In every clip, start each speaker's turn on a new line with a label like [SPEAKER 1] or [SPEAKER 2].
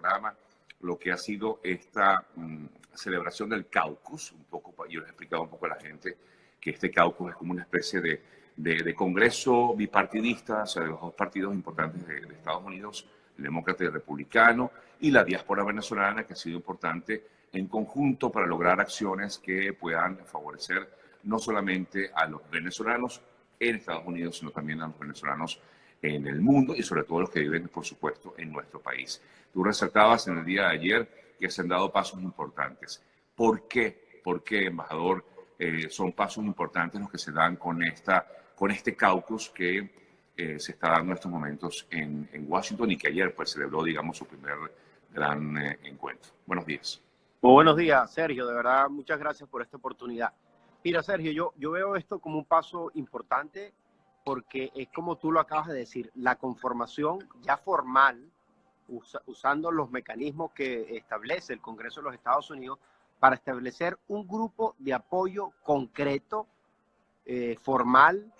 [SPEAKER 1] programa lo que ha sido esta celebración del caucus. Un poco, yo les he explicado un poco a la gente que este caucus es como una especie de congreso bipartidista, o sea, de los dos partidos importantes de Estados Unidos, el demócrata y el republicano, y la diáspora venezolana, que ha sido importante en conjunto para lograr acciones que puedan favorecer no solamente a los venezolanos en Estados Unidos, sino también a los venezolanos en el mundo y sobre todo los que viven, por supuesto, en nuestro país. Tú resaltabas en el día de ayer que se han dado pasos importantes. ¿Por qué? ¿Por qué, embajador, son pasos importantes los que se dan con este caucus que se está dando en estos momentos en Washington y que ayer pues celebró, digamos, su primer gran encuentro? Buenos días.
[SPEAKER 2] Muy buenos días, Sergio. De verdad, muchas gracias por esta oportunidad. Mira, Sergio, yo veo esto como un paso importante porque es como tú lo acabas de decir, la conformación ya formal, usando los mecanismos que establece el Congreso de los Estados Unidos para establecer un grupo de apoyo concreto, formal,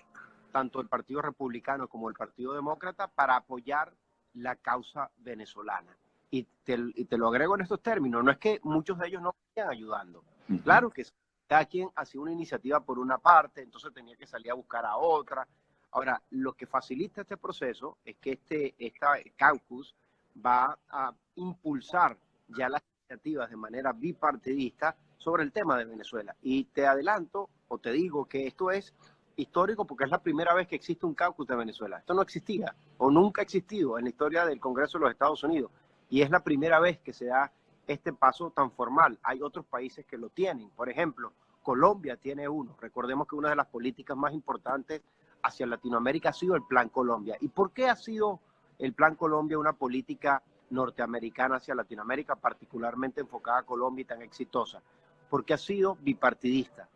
[SPEAKER 2] tanto el Partido Republicano como el Partido Demócrata, para apoyar la causa venezolana. Y te lo agrego en estos términos, no es que muchos de ellos no vayan ayudando. Claro que cada quien hacía una iniciativa por una parte, entonces tenía que salir a buscar a otra. Ahora, lo que facilita este proceso es que esta caucus va a impulsar ya las iniciativas de manera bipartidista sobre el tema de Venezuela. Y te adelanto o te digo que esto es histórico porque es la primera vez que existe un caucus de Venezuela. Esto no existía o nunca ha existido en la historia del Congreso de los Estados Unidos. Y es la primera vez que se da este paso tan formal. Hay otros países que lo tienen. Por ejemplo, Colombia tiene uno. Recordemos que una de las políticas más importantes hacia Latinoamérica ha sido el Plan Colombia. ¿Y por qué ha sido el Plan Colombia una política norteamericana hacia Latinoamérica, particularmente enfocada a Colombia y tan exitosa? Porque ha sido bipartidista,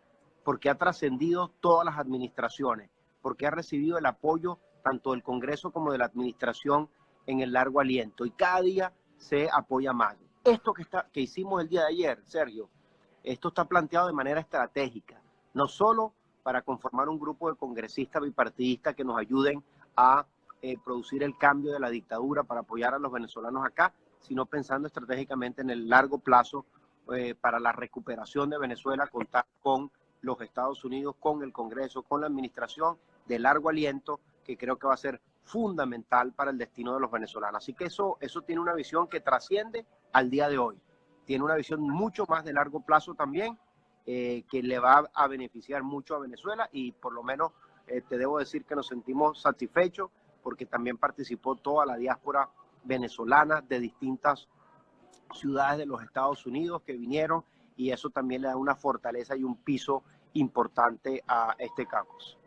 [SPEAKER 2] porque ha trascendido todas las administraciones, porque ha recibido el apoyo tanto del Congreso como de la administración en el largo aliento y cada día se apoya más. Esto que hicimos el día de ayer, Sergio, esto está planteado de manera estratégica, no solo para conformar un grupo de congresistas bipartidistas que nos ayuden a producir el cambio de la dictadura para apoyar a los venezolanos acá, sino pensando estratégicamente en el largo plazo para la recuperación de Venezuela, contar con los Estados Unidos, con el Congreso, con la administración de largo aliento, que creo que va a ser fundamental para el destino de los venezolanos. Así que eso tiene una visión que trasciende al día de hoy. Tiene una visión mucho más de largo plazo también, que le va a beneficiar mucho a Venezuela y por lo menos te debo decir que nos sentimos satisfechos porque también participó toda la diáspora venezolana de distintas ciudades de los Estados Unidos que vinieron y eso también le da una fortaleza y un piso importante a este caucus.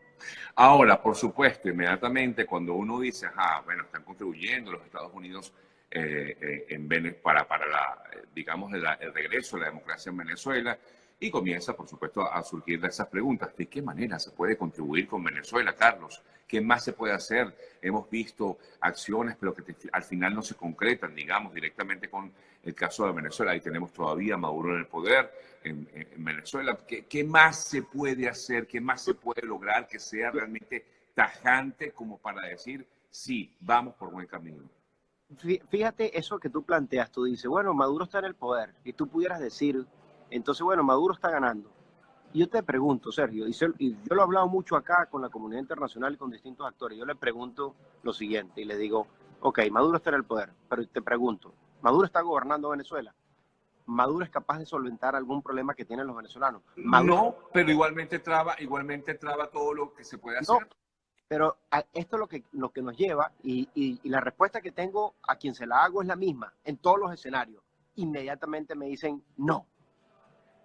[SPEAKER 1] Ahora, por supuesto, inmediatamente cuando uno dice, bueno, están contribuyendo los Estados Unidos para digamos, el regreso de la democracia en Venezuela, y comienza, por supuesto, a surgir esas preguntas. ¿De qué manera se puede contribuir con Venezuela, Carlos? ¿Qué más se puede hacer? Hemos visto acciones, pero que al final no se concretan, digamos, directamente con el caso de Venezuela. Ahí tenemos todavía a Maduro en el poder en Venezuela. ¿Qué más se puede hacer? ¿Qué más se puede lograr que sea realmente tajante como para decir, sí, vamos por buen camino?
[SPEAKER 2] Fíjate eso que tú planteas. Tú dices, bueno, Maduro está en el poder. Y tú pudieras decir, entonces, bueno, Maduro está ganando. Y yo te pregunto, Sergio, y yo lo he hablado mucho acá con la comunidad internacional y con distintos actores, yo le pregunto lo siguiente y le digo, ok, Maduro está en el poder, pero te pregunto, ¿Maduro está gobernando Venezuela? ¿Maduro es capaz de solventar algún problema que tienen los venezolanos?
[SPEAKER 1] No, pero igualmente traba todo lo que se puede hacer.
[SPEAKER 2] No, pero esto es lo que nos lleva y la respuesta que tengo a quien se la hago es la misma en todos los escenarios. Inmediatamente me dicen no.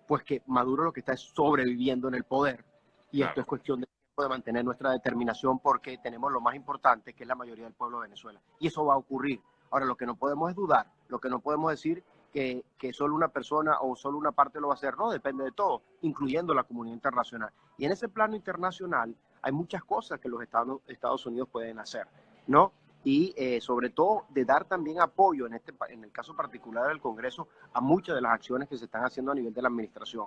[SPEAKER 2] Pues que Maduro lo que está es sobreviviendo en el poder. Y
[SPEAKER 1] Claro.
[SPEAKER 2] esto es cuestión de mantener nuestra determinación porque tenemos lo más importante, que es la mayoría del pueblo de Venezuela. Y eso va a ocurrir. Ahora, lo que no podemos es dudar, lo que no podemos decir que solo una persona o solo una parte lo va a hacer. No, depende de todo, incluyendo la comunidad internacional. Y en ese plano internacional hay muchas cosas que los Estados Unidos pueden hacer, ¿no? Y sobre todo de dar también apoyo, en el caso particular del Congreso, a muchas de las acciones que se están haciendo a nivel de la administración.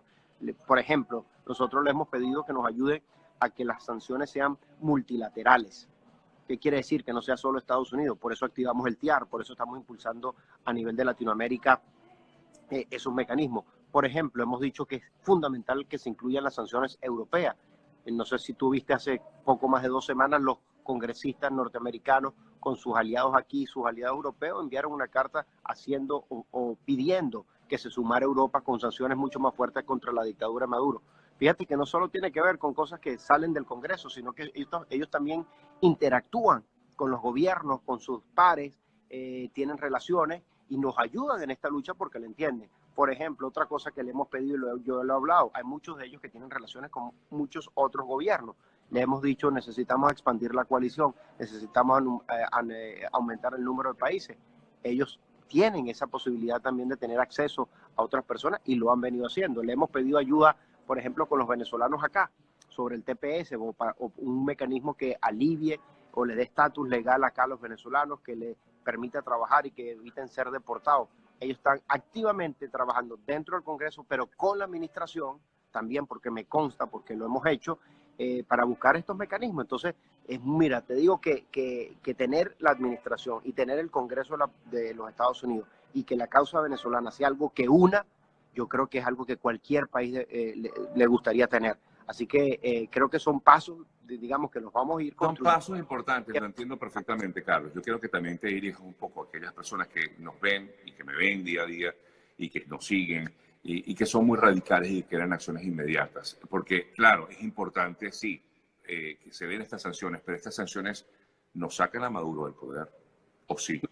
[SPEAKER 2] Por ejemplo, nosotros le hemos pedido que nos ayude a que las sanciones sean multilaterales, ¿Qué quiere decir? Que no sea solo Estados Unidos. Por eso activamos el TIAR, por eso estamos impulsando a nivel de Latinoamérica esos mecanismos. Por ejemplo, hemos dicho que es fundamental que se incluyan las sanciones europeas. No sé si tú viste hace poco más de 2 semanas los congresistas norteamericanos con sus aliados aquí, sus aliados europeos, enviaron una carta haciendo o pidiendo que se sumara Europa con sanciones mucho más fuertes contra la dictadura de Maduro. Fíjate que no solo tiene que ver con cosas que salen del Congreso, sino que ellos también interactúan con los gobiernos, con sus pares, tienen relaciones y nos ayudan en esta lucha porque lo entienden. Por ejemplo, otra cosa que le hemos pedido, yo lo he hablado, hay muchos de ellos que tienen relaciones con muchos otros gobiernos. Le hemos dicho, necesitamos expandir la coalición, necesitamos aumentar el número de países. Ellos tienen esa posibilidad también de tener acceso a otras personas y lo han venido haciendo. Le hemos pedido ayuda, por ejemplo, con los venezolanos acá, sobre el TPS o un mecanismo que alivie o le dé estatus legal acá a los venezolanos, que le permita trabajar y que eviten ser deportados. Ellos están activamente trabajando dentro del Congreso, pero con la administración también, porque me consta, porque lo hemos hecho, para buscar estos mecanismos. Entonces, mira, te digo que tener la administración y tener el Congreso de los Estados Unidos y que la causa venezolana sea algo que una, yo creo que es algo que cualquier país le gustaría tener. Así que creo que son pasos, digamos, que los vamos a ir construyendo.
[SPEAKER 1] Son pasos importantes, lo entiendo perfectamente, Carlos. Yo quiero que también te dirijas un poco a aquellas personas que nos ven y que me ven día a día y que nos siguen y que son muy radicales y que quieren acciones inmediatas. Porque, claro, es importante, sí, que se den estas sanciones, pero estas sanciones no sacan a Maduro del poder, ¿o sí?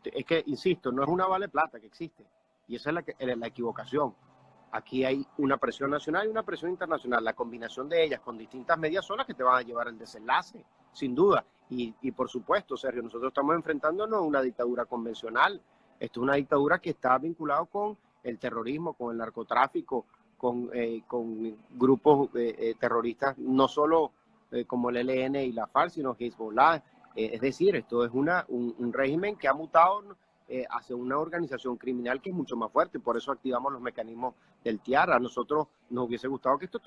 [SPEAKER 2] Es que, insisto, no es una vale plata que existe. Y esa es la equivocación. Aquí hay una presión nacional y una presión internacional. La combinación de ellas con distintas medidas son las que te van a llevar al desenlace, sin duda. Y por supuesto, Sergio, nosotros estamos enfrentándonos a una dictadura convencional. Esto es una dictadura que está vinculada con el terrorismo, con el narcotráfico, con grupos terroristas, no solo como el ELN y la FARC, sino Hezbollah. Es decir, esto es un régimen que ha mutado hacia una organización criminal que es mucho más fuerte. Por eso activamos los mecanismos del TIAR. A nosotros nos hubiese gustado que esto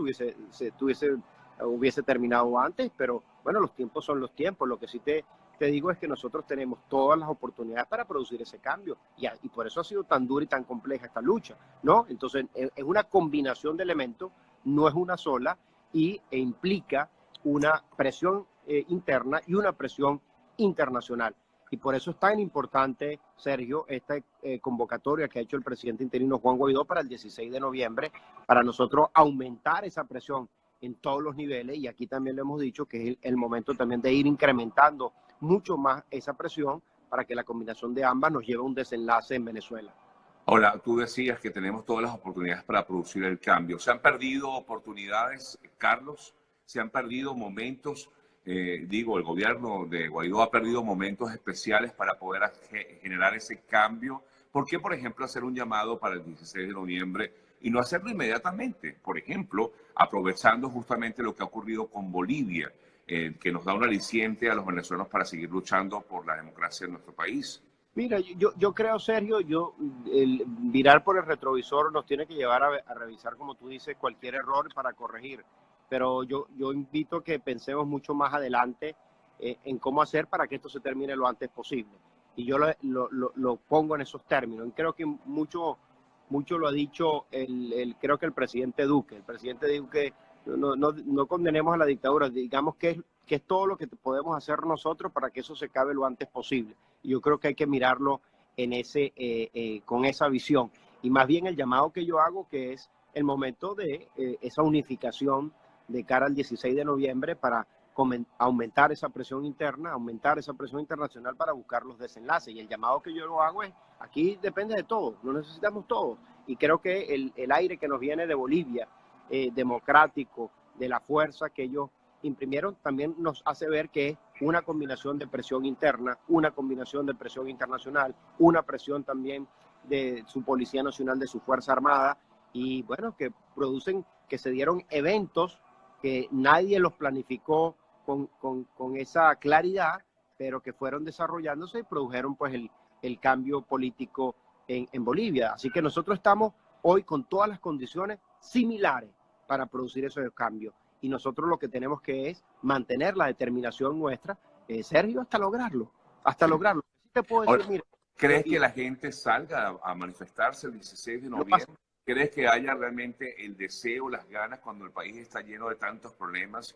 [SPEAKER 2] hubiese terminado antes, pero bueno, los tiempos son los tiempos. Lo que sí te digo es que nosotros tenemos todas las oportunidades para producir ese cambio y por eso ha sido tan dura y tan compleja esta lucha, ¿no? Entonces es una combinación de elementos, no es una sola e implica una presión interna y una presión internacional. Y por eso es tan importante, Sergio, esta convocatoria que ha hecho el presidente interino Juan Guaidó para el 16 de noviembre, para nosotros aumentar esa presión en todos los niveles. Y aquí también le hemos dicho que es el momento también de ir incrementando mucho más esa presión para que la combinación de ambas nos lleve a un desenlace en Venezuela.
[SPEAKER 1] Ahora, tú decías que tenemos todas las oportunidades para producir el cambio. ¿Se han perdido oportunidades, Carlos? ¿Se han perdido momentos? El gobierno de Guaidó ha perdido momentos especiales para poder generar ese cambio. ¿Por qué, por ejemplo, hacer un llamado para el 16 de noviembre y no hacerlo inmediatamente? Por ejemplo, aprovechando justamente lo que ha ocurrido con Bolivia, que nos da un aliciente a los venezolanos para seguir luchando por la democracia en nuestro país.
[SPEAKER 2] Mira, yo creo, Sergio, el mirar por el retrovisor nos tiene que llevar a revisar, como tú dices, cualquier error para corregir. Pero yo invito a que pensemos mucho más adelante en cómo hacer para que esto se termine lo antes posible. Y yo lo pongo en esos términos. Y creo que mucho lo ha dicho creo que el presidente Duque. El presidente Duque, no condenemos a la dictadura, digamos que es todo lo que podemos hacer nosotros para que eso se acabe lo antes posible. Y yo creo que hay que mirarlo con esa visión. Y más bien el llamado que yo hago, que es el momento de esa unificación de cara al 16 de noviembre para aumentar esa presión interna, aumentar esa presión internacional para buscar los desenlaces. Y el llamado que yo lo hago es, aquí depende de todos, lo necesitamos todos. Y creo que el aire que nos viene de Bolivia, democrático, de la fuerza que ellos imprimieron, también nos hace ver que es una combinación de presión interna, una combinación de presión internacional, una presión también de su Policía Nacional, de su Fuerza Armada, y bueno, que se dieron eventos que nadie los planificó con esa claridad, pero que fueron desarrollándose y produjeron pues el cambio político en Bolivia. Así que nosotros estamos hoy con todas las condiciones similares para producir esos cambios. Y nosotros lo que tenemos que es mantener la determinación nuestra Sergio, hasta lograrlo, hasta
[SPEAKER 1] Sí.
[SPEAKER 2] lograrlo. Sí te puedo
[SPEAKER 1] Ahora,
[SPEAKER 2] decir, mira,
[SPEAKER 1] ¿crees
[SPEAKER 2] y
[SPEAKER 1] que la gente salga a manifestarse el 16 de
[SPEAKER 2] lo pasa,
[SPEAKER 1] noviembre? ¿Crees que haya realmente el deseo, las ganas cuando el país está lleno de tantos problemas?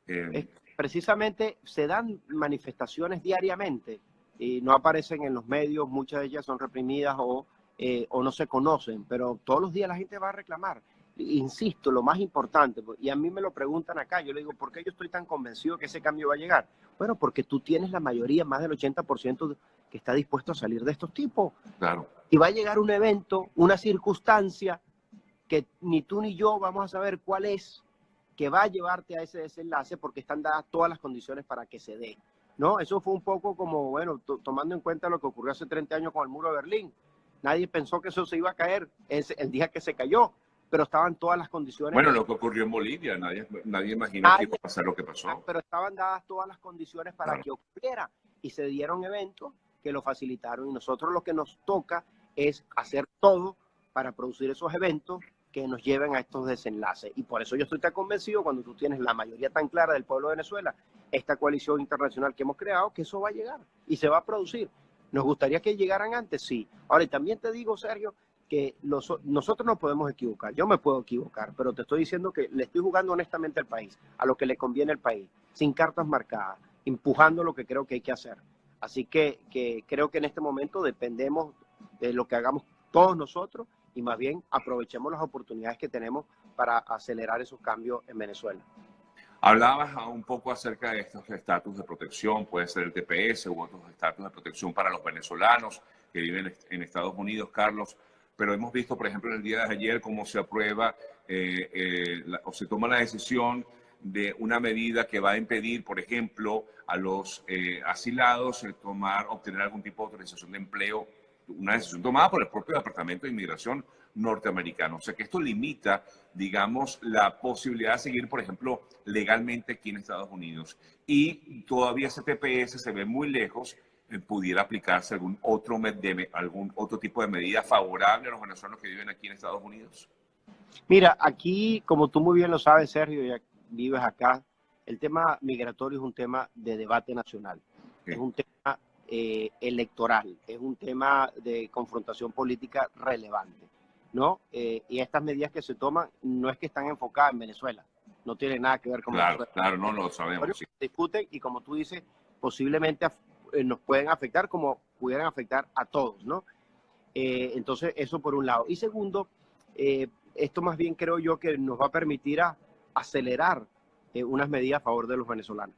[SPEAKER 2] es,
[SPEAKER 1] Eh,
[SPEAKER 2] precisamente se dan manifestaciones diariamente y no aparecen en los medios, muchas de ellas son reprimidas o no se conocen, pero todos los días la gente va a reclamar. Insisto, lo más importante, y a mí me lo preguntan acá, yo le digo, ¿por qué yo estoy tan convencido que ese cambio va a llegar? Bueno, porque tú tienes la mayoría, más del 80% que está dispuesto a salir de estos tipos.
[SPEAKER 1] claro.
[SPEAKER 2] Y va a llegar un evento, una circunstancia que ni tú ni yo vamos a saber cuál es, que va a llevarte a ese desenlace porque están dadas todas las condiciones para que se dé. ¿No? Eso fue un poco como, bueno, tomando en cuenta lo que ocurrió hace 30 años con el muro de Berlín. Nadie pensó que eso se iba a caer el día que se cayó, pero estaban todas las condiciones.
[SPEAKER 1] Bueno, lo que ocurrió en Bolivia, nadie imaginó que iba
[SPEAKER 2] Nadie,
[SPEAKER 1] a pasar lo que pasó.
[SPEAKER 2] pero estaban dadas todas las condiciones para
[SPEAKER 1] Claro.
[SPEAKER 2] que ocurriera y se dieron eventos que lo facilitaron y nosotros lo que nos toca es hacer todo para producir esos eventos que nos lleven a estos desenlaces. Y por eso yo estoy tan convencido cuando tú tienes la mayoría tan clara del pueblo de Venezuela, esta coalición internacional que hemos creado, que eso va a llegar y se va a producir. ¿Nos gustaría que llegaran antes? Sí. Ahora, y también te digo, Sergio, que nosotros no podemos equivocar. Yo me puedo equivocar, pero te estoy diciendo que le estoy jugando honestamente al país, a lo que le conviene al país, sin cartas marcadas, empujando lo que creo que hay que hacer. Así que creo que en este momento dependemos de lo que hagamos todos nosotros y más bien aprovechemos las oportunidades que tenemos para acelerar esos cambios en Venezuela.
[SPEAKER 1] Hablabas un poco acerca de estos estatus de protección, puede ser el TPS u otros estatus de protección para los venezolanos que viven en Estados Unidos, Carlos, pero hemos visto, por ejemplo, en el día de ayer cómo se aprueba o se toma la decisión de una medida que va a impedir, por ejemplo, a los asilados obtener algún tipo de autorización de empleo, una decisión tomada por el propio Departamento de Inmigración norteamericano. O sea que esto limita, digamos, la posibilidad de seguir, por ejemplo, legalmente aquí en Estados Unidos. Y todavía ese TPS se ve muy lejos, pudiera aplicarse algún otro tipo de medida favorable a los venezolanos que viven aquí en Estados Unidos.
[SPEAKER 2] Mira, aquí, como tú muy bien lo sabes, Sergio, ya vives acá, el tema migratorio es un tema de debate nacional, es
[SPEAKER 1] Sí,
[SPEAKER 2] un tema electoral, es un tema de confrontación política relevante, ¿no? Y estas medidas que se toman no es que están enfocadas en Venezuela, no tienen nada que ver con
[SPEAKER 1] claro,
[SPEAKER 2] Venezuela.
[SPEAKER 1] claro, no lo sabemos. Sí.
[SPEAKER 2] Se discuten y como tú dices, posiblemente nos pueden afectar como pudieran afectar a todos, ¿no? Entonces, eso por un lado. Y segundo, esto más bien creo yo que nos va a permitir acelerar unas medidas a favor de los venezolanos.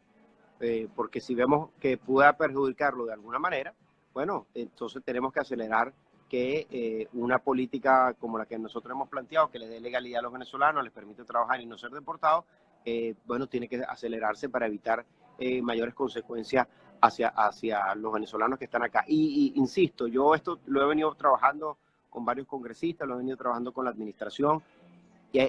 [SPEAKER 2] Porque si vemos que pueda perjudicarlo de alguna manera, bueno, entonces tenemos que acelerar que una política como la que nosotros hemos planteado, que le dé legalidad a los venezolanos, les permite trabajar y no ser deportados, bueno, tiene que acelerarse para evitar mayores consecuencias hacia los venezolanos que están acá. Y insisto, yo esto lo he venido trabajando con varios congresistas, lo he venido trabajando con la administración, y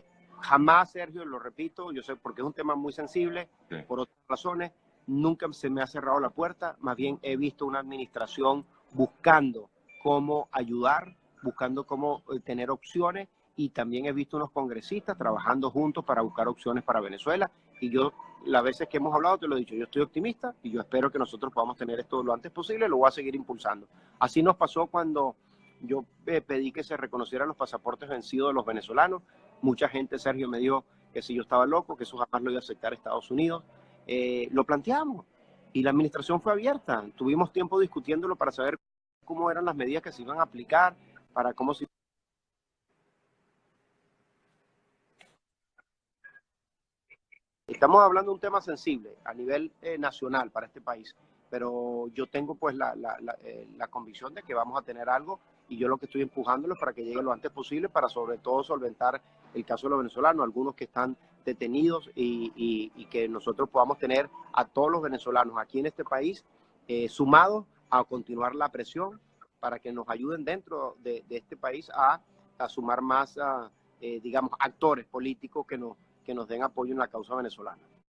[SPEAKER 2] jamás, Sergio, lo repito, yo sé porque es un tema muy sensible,
[SPEAKER 1] Sí.
[SPEAKER 2] por otras razones, nunca se me ha cerrado la puerta, más bien he visto una administración buscando cómo ayudar, buscando cómo tener opciones, y también he visto unos congresistas trabajando juntos para buscar opciones para Venezuela, y yo las veces que hemos hablado te lo he dicho, yo estoy optimista y yo espero que nosotros podamos tener esto lo antes posible, lo voy a seguir impulsando. Así nos pasó cuando yo pedí que se reconocieran los pasaportes vencidos de los venezolanos. Mucha gente, Sergio, me dijo que si yo estaba loco, que eso jamás lo iba a aceptar Estados Unidos. Lo planteamos y la administración fue abierta. Tuvimos tiempo discutiéndolo para saber cómo eran las medidas que se iban a aplicar, para cómo se... Estamos hablando de un tema sensible a nivel nacional para este país, pero yo tengo pues la convicción de que vamos a tener algo y yo lo que estoy empujándolo es para que llegue lo antes posible para sobre todo solventar el caso de los venezolanos, algunos que están detenidos y que nosotros podamos tener a todos los venezolanos aquí en este país sumados a continuar la presión para que nos ayuden dentro de este país a sumar más, digamos, actores políticos que nos den apoyo en la causa venezolana.